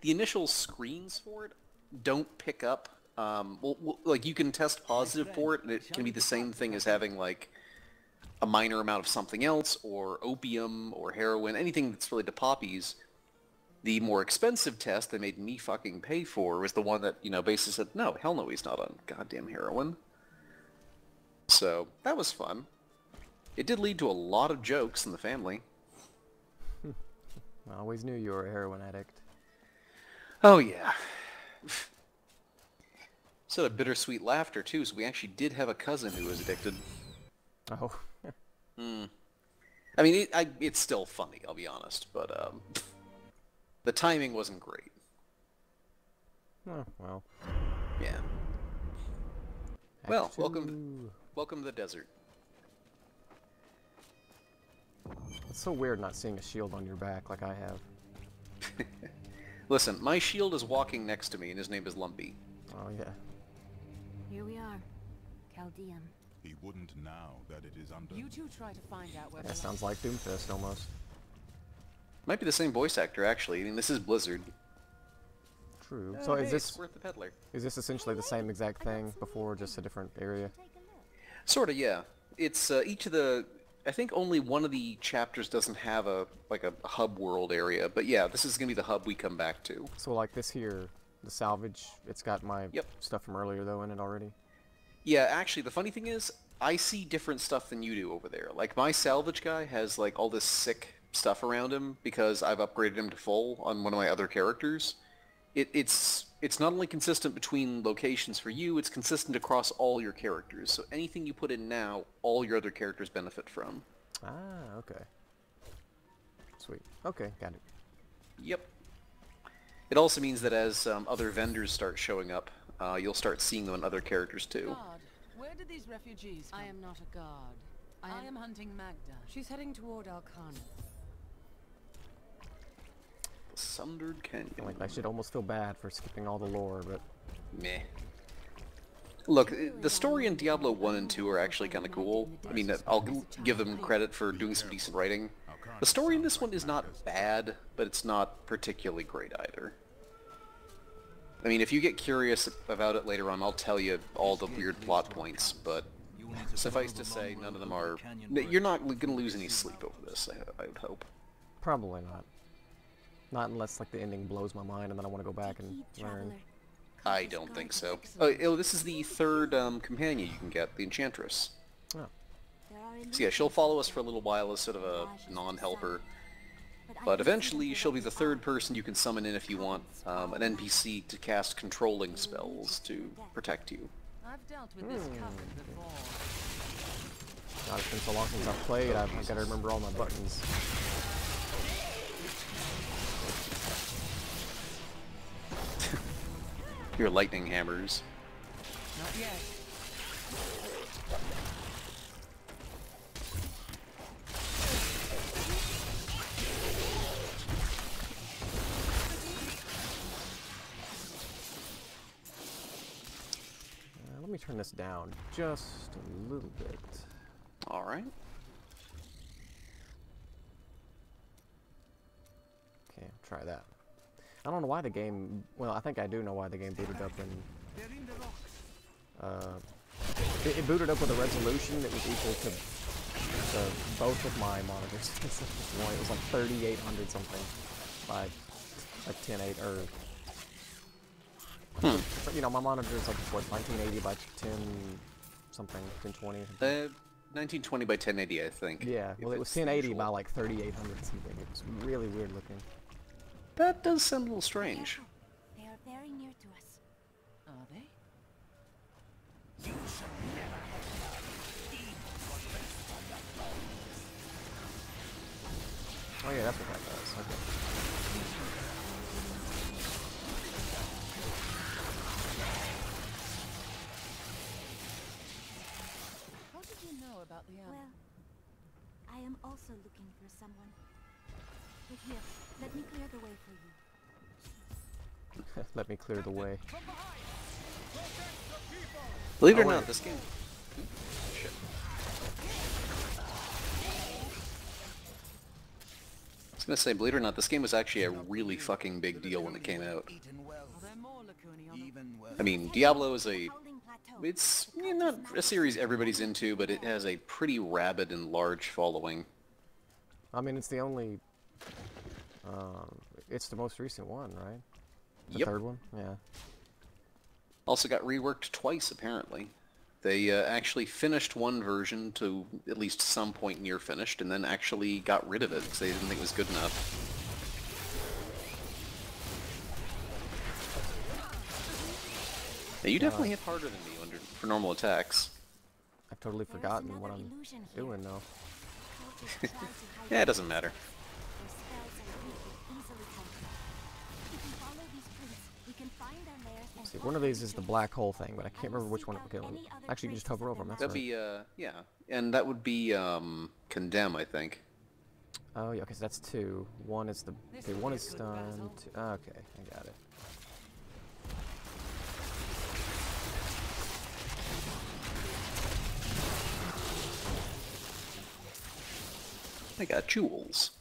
the initial screens for it don't pick up. Like you can test positive for it, and it can be the same thing as having like a minor amount of something else, or opium, or heroin, anything that's related to poppies. The more expensive test they made me fucking pay for was the one that, you know, basically said, no, hell no, he's not on goddamn heroin. So, that was fun. It did lead to a lot of jokes in the family. I always knew you were a heroin addict. Oh, yeah. Sort of bittersweet laughter, too, so we actually did have a cousin who was addicted. Oh. I mean, it's still funny, I'll be honest, but, the timing wasn't great. Oh, well. Yeah. Well, welcome to the desert. It's so weird not seeing a shield on your back like I have. Listen, my shield is walking next to me, and his name is Lumpy. Oh, yeah. Here we are. Chaldean. He wouldn't now that it is under. You two try to find out where. That sounds like Doomfist almost. Might be the same voice actor, actually. I mean, this is Blizzard. True. So hey, is this Worth the Peddler? Is this essentially the same exact thing before, just a different area? Sorta, yeah. It's each of the. I think only one of the chapters doesn't have a hub world area, but yeah, this is gonna be the hub we come back to. So like this here, the salvage, it's got my stuff from earlier though in it already. Yeah, actually, the funny thing is, I see different stuff than you do over there. Like my salvage guy has like all this sick stuff around him because I've upgraded him to full on one of my other characters. It's not only consistent between locations for you, it's consistent across all your characters. So anything you put in now, all your other characters benefit from. Ah, okay. Sweet. Okay, got it. Yep. It also means that as other vendors start showing up, you'll start seeing them in other characters too. God, where did these refugees come? I am not a guard. I am hunting Magda. She's heading toward Alcana. Sundered Canyon. Like I should almost feel bad for skipping all the lore, but meh. Look, the story in Diablo 1 and 2 are actually kind of cool. I mean, I'll give them credit for doing some decent writing. The story in this one is not bad, but it's not particularly great either. I mean, if you get curious about it later on, I'll tell you all the weird plot points, but suffice to say, none of them are... You're not going to lose any sleep over this, I would hope. probably not. Not unless like the ending blows my mind and then I want to go back and learn. I don't think so. Oh, this is the third companion you can get, the Enchantress. Oh. So yeah, she'll follow us for a little while as sort of a non-helper. But eventually, she'll be the third person you can summon in if you want an NPC to cast controlling spells to protect you. I've dealt with this coven before. God, it's been so long since I've played, I've got to remember all my buttons. Your lightning hammers. Not yet. Let me turn this down just a little bit. Alright. Okay, try that. I don't know why the game, well, I think I do know why the game booted up in, it booted up with a resolution that was equal to both of my monitors. It was like 3800 something by like 1080 or you know, my monitor is like what, 1980 by 10 something, 1020. 1920 by 1080, I think. Yeah, well, it was 1080 by like 3800 something. It was really weird looking. That does sound a little strange. They are very near to us. Are they? Oh yeah, that's what that does. Okay. How did you know about the Well, I am also looking for someone. But here, let me clear the way for you. Let me clear the way. Believe it or not, this game... Shit. I was gonna say, believe it or not, this game was actually a really fucking big deal when it came out. Are there more Lacuni on the... I mean, Diablo is it's not a series everybody's into, but it has a pretty rabid and large following. I mean, it's the only... it's the most recent one, right? The Yep. third one? Yeah. Also got reworked twice, apparently. They actually finished one version to at least some point near finished, and then actually got rid of it because they didn't think it was good enough. Now, you definitely hit harder than me for normal attacks. I've totally forgotten what I'm doing now. Yeah, it doesn't matter. See, one of these is the black hole thing, but I can't remember which one it would kill. Actually, you can just hover over them, that's That'd right. be, yeah. And that would be, Condemn, I think. Oh, yeah, okay, so that's two. One is the... Okay, one is stunned. Okay, I got it. I got jewels.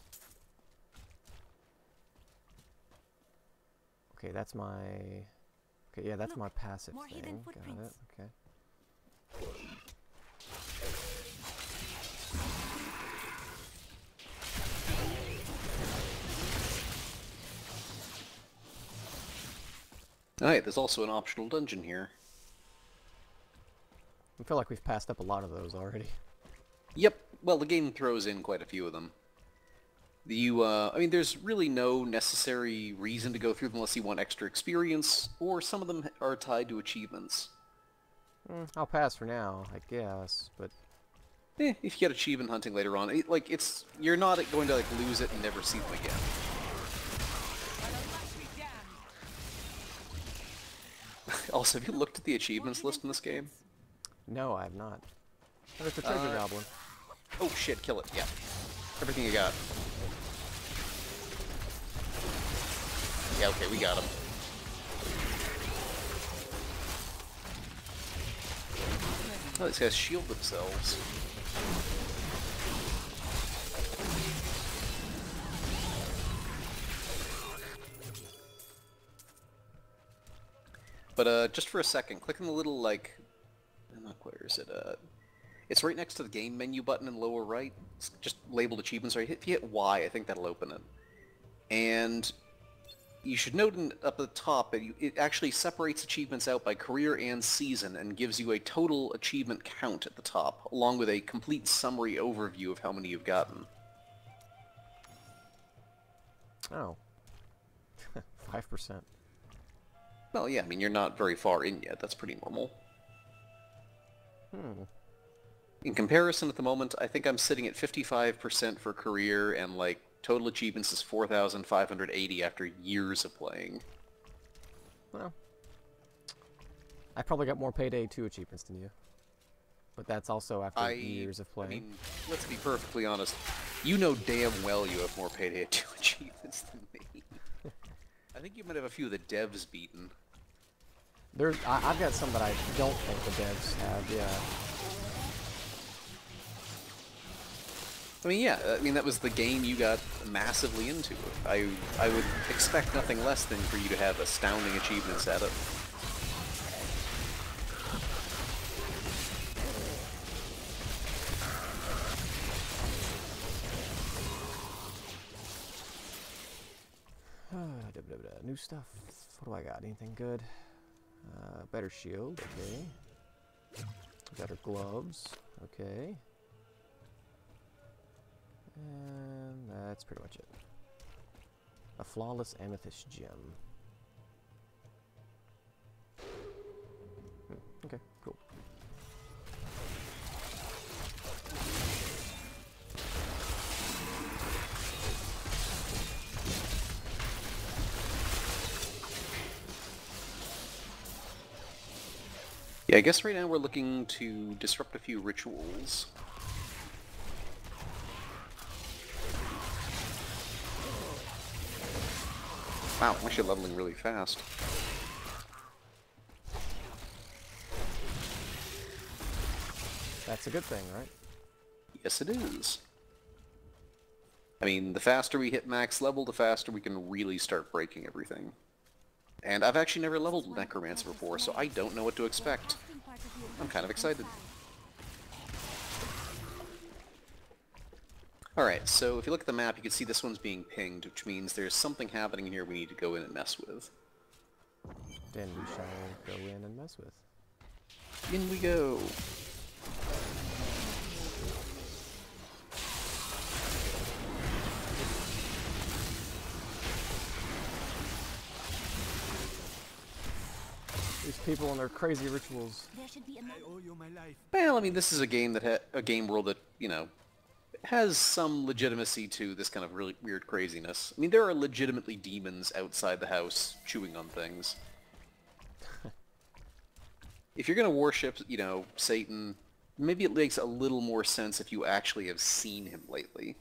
Okay, that's my... Okay, yeah, that's my passive more hidden thing. Got it, footprints. okay. Alright, there's also an optional dungeon here. I feel like we've passed up a lot of those already. Yep, well, the game throws in quite a few of them. I mean, there's really no necessary reason to go through them unless you want extra experience, or some of them are tied to achievements. I'll pass for now, I guess, but... If you get achievement hunting later on, you're not going to, lose it and never see them again. Also, have you looked at the achievements list in this game? No, I have not. Oh, there's the treasure goblin. Oh shit, kill it, yeah. Everything you got. Yeah, okay, we got him. Oh, these guys shield themselves. But, just for a second, click on the little, where is it, it's right next to the game menu button in the lower right. It's just labeled achievements. Right? If you hit Y, I think that'll open it. And you should note up at the top, it actually separates achievements out by career and season and gives you a total achievement count at the top, along with a complete summary overview of how many you've gotten. Oh. 5%. Well, yeah, I mean, you're not very far in yet. That's pretty normal. In comparison, at the moment, I think I'm sitting at 55% for career, and, total achievements is 4,580 after years of playing. Well, I probably got more Payday 2 achievements than you. But that's also after years of playing. I mean, let's be perfectly honest. You know damn well you have more Payday 2 achievements than me. I think you might have a few of the devs beaten. I've got some that I don't think the devs have, yeah. I mean, yeah, that was the game you got massively into. I would expect nothing less than for you to have astounding achievements at it. New stuff. What do I got? Anything good? Better shield, okay. Better gloves, okay. And that's pretty much it. A flawless amethyst gem. Okay, cool. Yeah, I guess right now we're looking to disrupt a few rituals. Wow, I'm actually leveling really fast. That's a good thing, right? Yes, it is. I mean, the faster we hit max level, the faster we can really start breaking everything. And I've actually never leveled Necromancer before, so I don't know what to expect. I'm kind of excited. Alright, so if you look at the map, you can see this one's being pinged, which means there's something happening here we need to go in and mess with. Then we shall go in and mess with. In we go! These people and their crazy rituals. There should be I owe you my life. Well, I mean, this is a game that a game world that, you know, has some legitimacy to this kind of really weird craziness. I mean, there are legitimately demons outside the house chewing on things. If you're gonna worship, you know, Satan, maybe it makes a little more sense if you actually have seen him lately.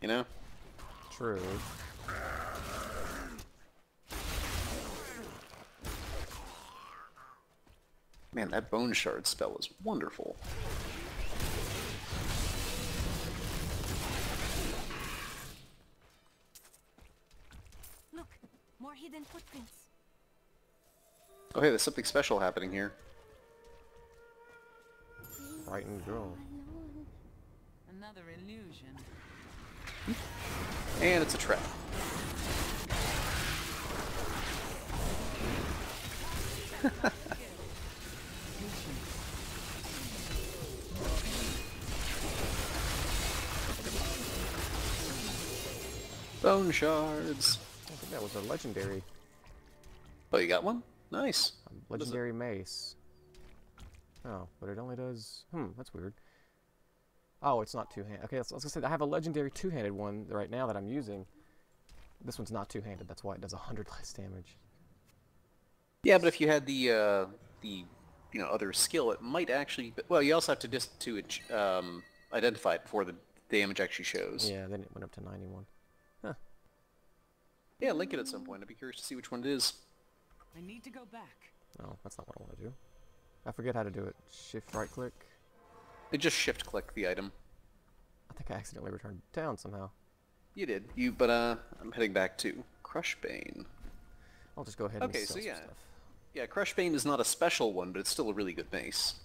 You know? True. Man, that bone shard spell is wonderful. Look, more hidden footprints. Oh hey, there's something special happening here. Frightened girl. Another illusion. And it's a trap. Bone shards. I think that was a legendary. Oh, you got one? Nice. Legendary mace. Oh, but it only does... that's weird. Oh, it's not two-handed. Okay, I was gonna say, I have a legendary two-handed one right now that I'm using. This one's not two-handed, that's why it does 100 less damage. Yeah, but if you had the other skill, it might actually... Well, you also have to identify it before the damage actually shows. Yeah, then it went up to 91. Huh. Yeah, link it at some point. I'd be curious to see which one it is. I need to go back. No, that's not what I want to do. I forget how to do it. Shift right-click. Just shift-click the item. I think I accidentally returned down somehow. You did. But I'm heading back to Crushbane. I'll just go ahead and Okay, sell so some yeah. stuff. Yeah, Crushbane is not a special one, but it's still a really good mace.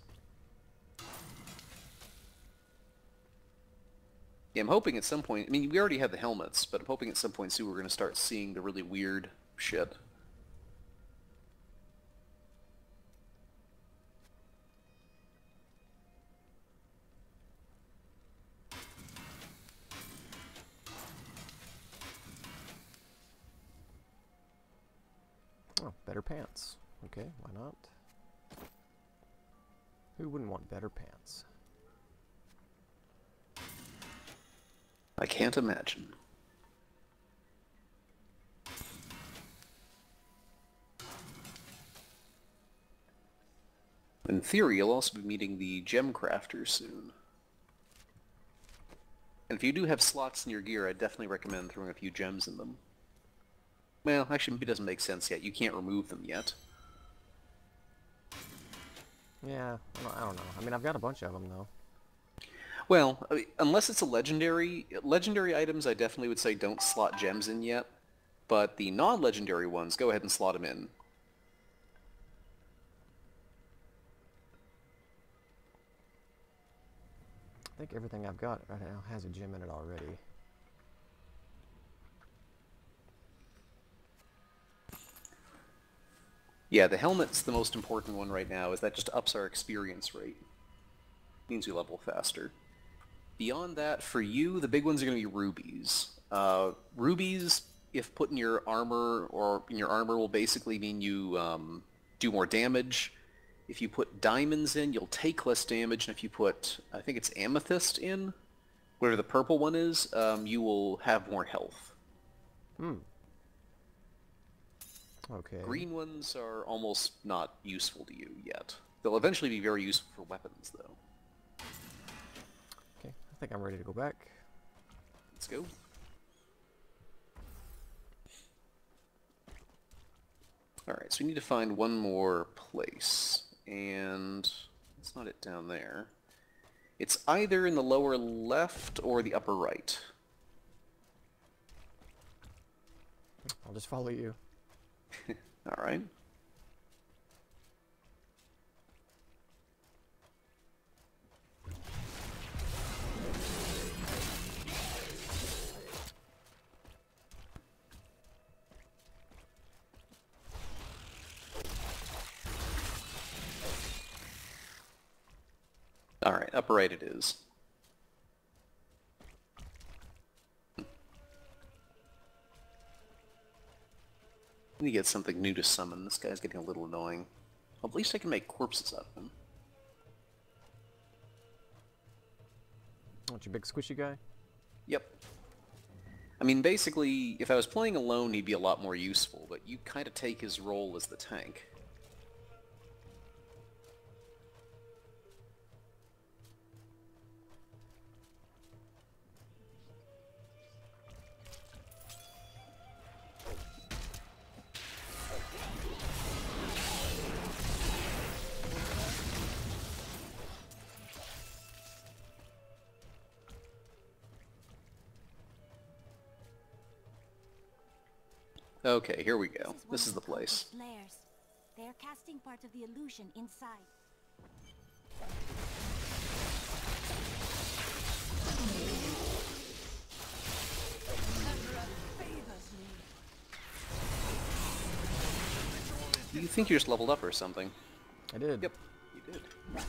Yeah, I'm hoping at some point... I mean, we already have the helmets, but I'm hoping at some point soon we're going to start seeing the really weird shit. Oh, better pants. Okay, why not? Who wouldn't want better pants? I can't imagine. In theory, you'll also be meeting the gem crafter soon. And if you do have slots in your gear, I definitely recommend throwing a few gems in them. Well, actually, maybe it doesn't make sense yet. You can't remove them yet. Yeah, I don't know. I mean, I've got a bunch of them, though. Well, I mean, unless it's a legendary items, I definitely would say don't slot gems in yet. But the non-legendary ones, go ahead and slot them in. I think everything I've got right now has a gem in it already. Yeah, the helmet's the most important one right now, as that just ups our experience rate. Means we level faster. Beyond that, for you, the big ones are going to be rubies. Rubies, if put in your armor, will basically mean you do more damage. If you put diamonds in, you'll take less damage, and if you put, I think it's amethyst in, whatever the purple one is, you will have more health. Okay. Green ones are almost not useful to you yet. They'll eventually be very useful for weapons, though. Okay, I think I'm ready to go back. Let's go. Alright, so we need to find one more place. And it's not it down there. It's either in the lower left or the upper right. I'll just follow you. Alright. Alright, upper right it is. I need to get something new to summon. This guy's getting a little annoying. Well, at least I can make corpses out of him. Want your big squishy guy? Yep. I mean, basically, if I was playing alone, he'd be a lot more useful, but you kind of take his role as the tank. Okay, here we go. This is the place. Layers. They are casting part of the illusion inside. You think you just leveled up or something? I did. Yep, you did. There.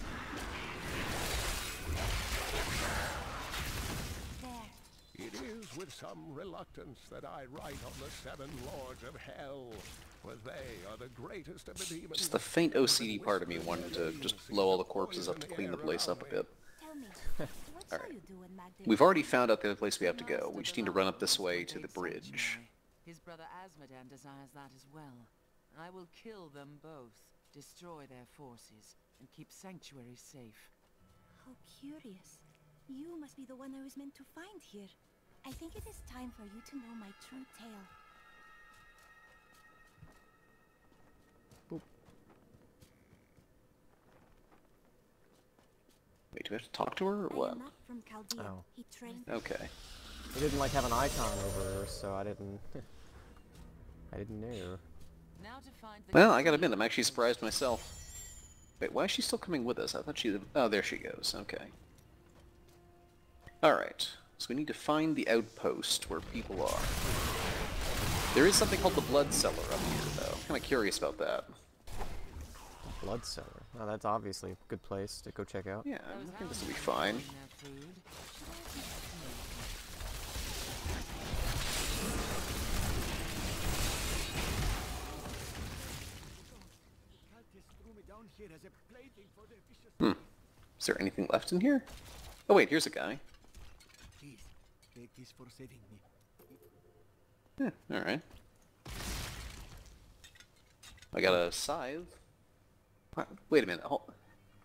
It is with some reluctance that I write on the seven lords of hell, for they are the greatest of the demons. Just the faint OCD part of me wanted to just blow all the corpses up to clean the place up a bit. Tell me, what shall you do in Magdalene? We've already found out the other place we have to go. We just need to run up this way to the bridge. His brother Asmodan desires that as well. I will kill them both, destroy their forces, and keep Sanctuary safe. How curious. You must be the one I was meant to find here. I think it is time for you to know my true tale. Wait, do we have to talk to her or I what? am not from Chaldea. Oh. He trained Okay. It didn't like have an icon over her, so I didn't. I didn't know. Now to find the Well, I gotta admit, I'm actually surprised myself. Wait, why is she still coming with us? I thought she... Oh, there she goes. Okay. Alright. So we need to find the outpost where people are. There is something called the Blood Cellar up here, though. I'm kinda curious about that. Blood cellar. Oh, that's obviously a good place to go check out. Yeah, I think this will be fine. their food. Is there anything left in here? Oh wait, here's a guy. Please, take this for saving me. Yeah, alright. I got a scythe. What? Wait a minute.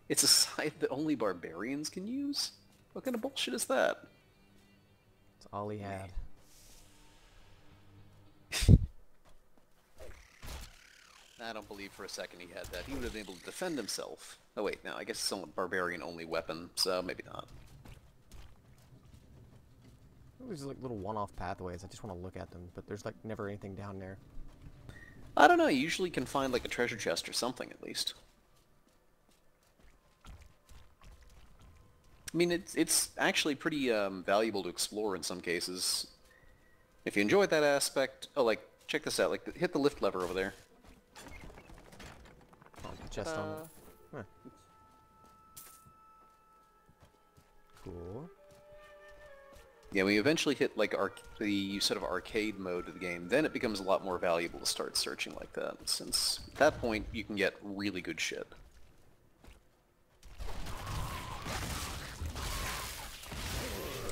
It's a scythe that only barbarians can use? What kind of bullshit is that? That's all he had. I don't believe for a second he had that. He would have been able to defend himself. Oh wait, no, I guess it's a barbarian-only weapon, so maybe not. These are like little one-off pathways. I just want to look at them, but there's like never anything down there. I don't know, you usually can find like a treasure chest or something at least. I mean, it's actually pretty valuable to explore in some cases. If you enjoyed that aspect... Oh, like, check this out. Like, hit the lift lever over there. Oh, the chest on it. Huh. Cool. Yeah, when you eventually hit like the sort of arcade mode of the game, then it becomes a lot more valuable to start searching like that, since at that point you can get really good shit.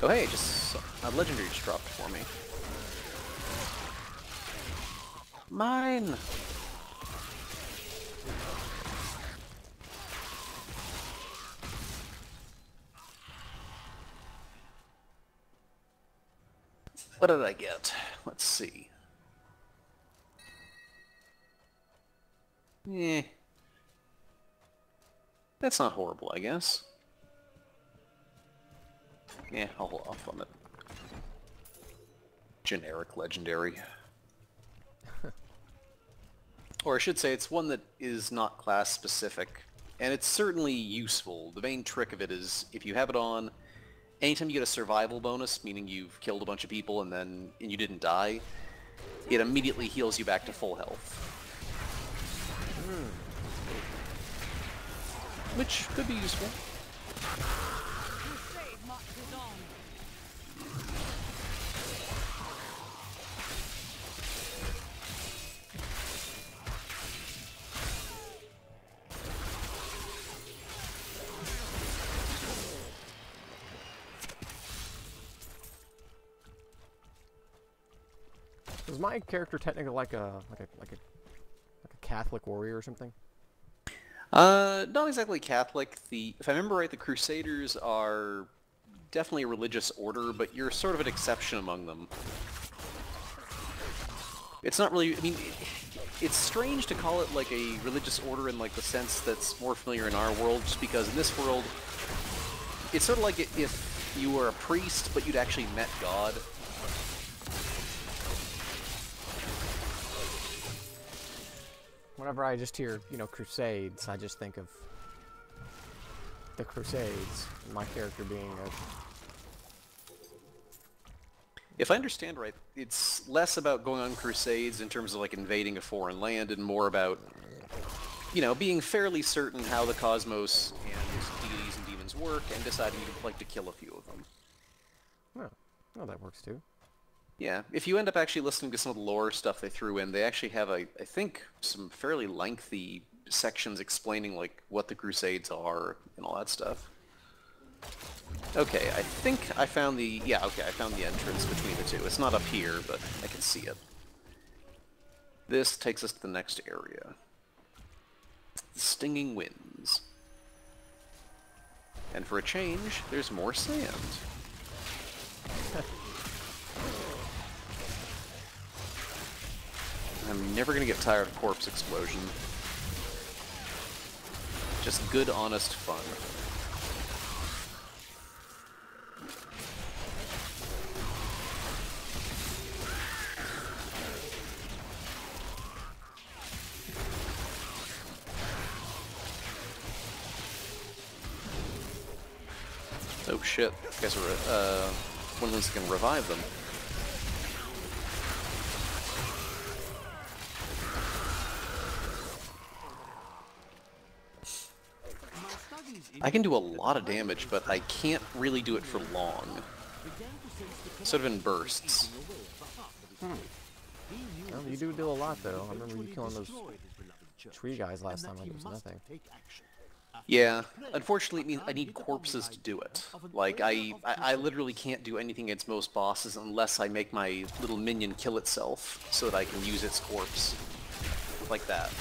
Oh hey, just a legendary just dropped for me. Mine! What did I get? Let's see. That's not horrible, I guess. Yeah, I'll hold off on it. Generic legendary. Or I should say, it's one that is not class specific, and it's certainly useful. The main trick of it is, if you have it on, anytime you get a survival bonus, meaning you've killed a bunch of people and you didn't die, it immediately heals you back to full health. Which could be useful. Crusade marches on. Is my character technically like a Catholic warrior or something? Not exactly Catholic. If I remember right, the Crusaders are definitely a religious order, but you're sort of an exception among them. It's not really, I mean, it's strange to call it like a religious order in like the sense that's more familiar in our world, just because in this world, it's sort of like if you were a priest, but you'd actually met God. Whenever I just hear, you know, Crusades, I just think of the Crusades, and my character being a... If I understand right, it's less about going on crusades in terms of like invading a foreign land and more about, you know, being fairly certain how the cosmos and deities and demons work and deciding you'd like to kill a few of them. Oh, that works too. Yeah, if you end up actually listening to some of the lore stuff they threw in, they actually have, I think, some fairly lengthy sections explaining, like, what the Crusades are and all that stuff. Okay, I think I found the... Yeah, okay, I found the entrance between the two. It's not up here, but I can see it. This takes us to the next area. Stinging Winds. And for a change, there's more sand. I'm never gonna get tired of corpse explosion. Just good, honest fun. Oh shit, you guys are, one of those can revive them. I can do a lot of damage, but I can't really do it for long. Sort of in bursts. Well, you do a lot, though. I remember you killing those tree guys last time, like it was nothing. Yeah, unfortunately it means I need corpses to do it. Like, I literally can't do anything against most bosses unless I make my little minion kill itself, so that I can use its corpse. Like that.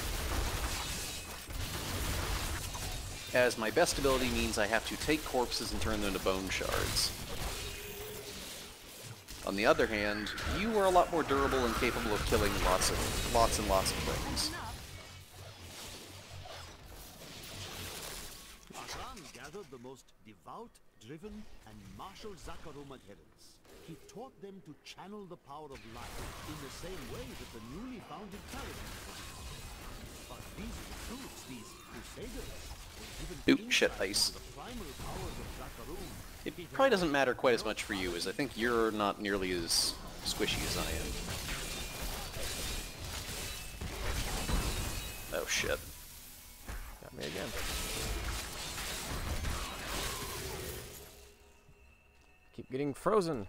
As my best ability means I have to take corpses and turn them into bone shards. On the other hand, you are a lot more durable and capable of killing lots and lots of things. Aslan gathered the most devout, driven, and martial Zakarum adherents. He taught them to channel the power of light in the same way that the newly founded paladins did. But these recruits, these crusaders, Ooh, shit, ice. It probably doesn't matter quite as much for you, as I think you're not nearly as squishy as I am. Oh shit. Got me again. Keep getting frozen.